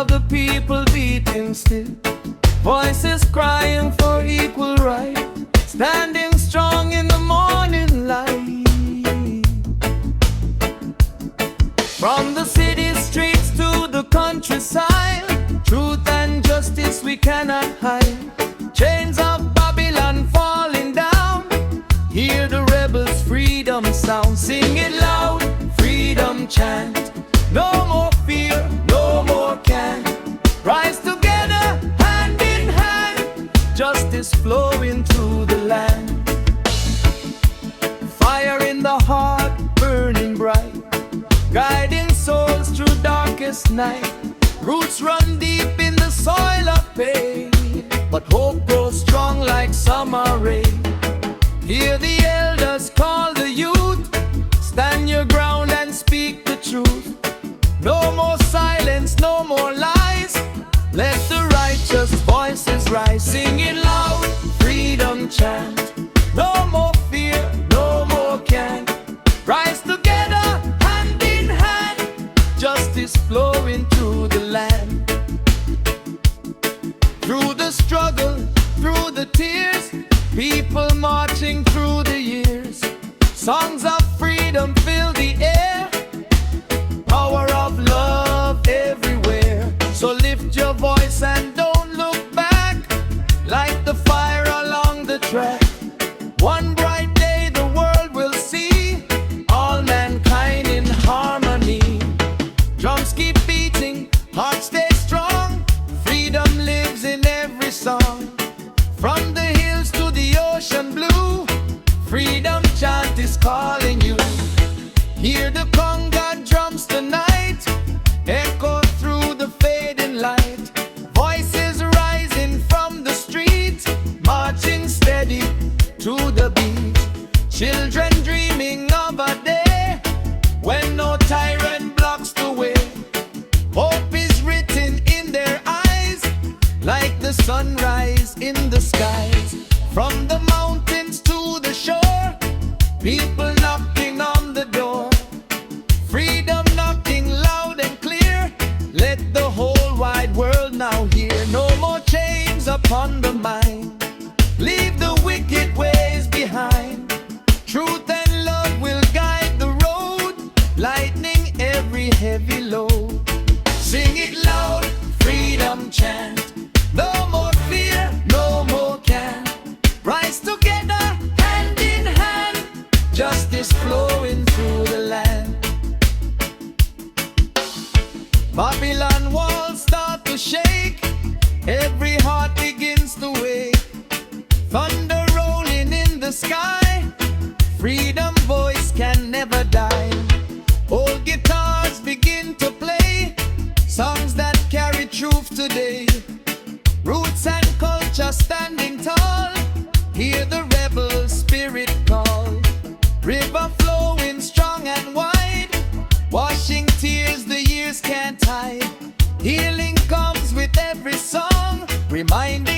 the people beating still, voices crying for equal right, standing strong in the morning light. From the city streets to the countryside, truth and justice we cannot hide. Chains of Babylon falling down, hear the rebels' freedom sound. Sing it loud, freedom chant. No more fear, no more can. Rise together, hand in hand, justice flowing through the land. Fire in the heart, burning bright, guiding souls through darkest night. Roots run deep in the soil of pain, but hope grows strong like summer rain. Hear the elders call the youth, stand your ground and speak the truth. No more silence, no more lies, let the righteous voices rise. Sing it loud, freedom chant. No more fear, no more can. Rise together, hand in hand, justice flowing through the land. Through the struggle, through the tears, people marching through the years. Songs of freedom fill the air, power of love everywhere. So lift your voice and don't look back, light the fire along the track. One bright day the world will see all mankind in harmony. Drums keep beating, hearts stay strong, freedom lives in every song. From the hills to the ocean blue, freedom chant is calling you. Hear the conga drums tonight, echo through the fading light. Voices rising from the street, marching steady to the beat. Children dreaming of a day when no tyrant blocks the way. Hope is written in their eyes, like the sunrise in the skies. From the mountains to the shore, people knocking on the door. Freedom knocking loud and clear, let the whole wide world now hear. No more chains upon the mind, leave the wicked ways behind. Truth and love will guide the road, lightening every heavy load. Sing it loud, freedom chant. No more fear, no more can. Rise together, hand in hand, justice flowing through the land. Babylon walls start to shake, every heart begins to wake. Thunder rolling in the sky, freedom voice can never die. Old guitars begin to play, songs that carry truth today. Roots and culture standing tall, hear the rebel spirit call. River flowing strong and wide, washing tears the years can't hide. Healing comes with every song, reminding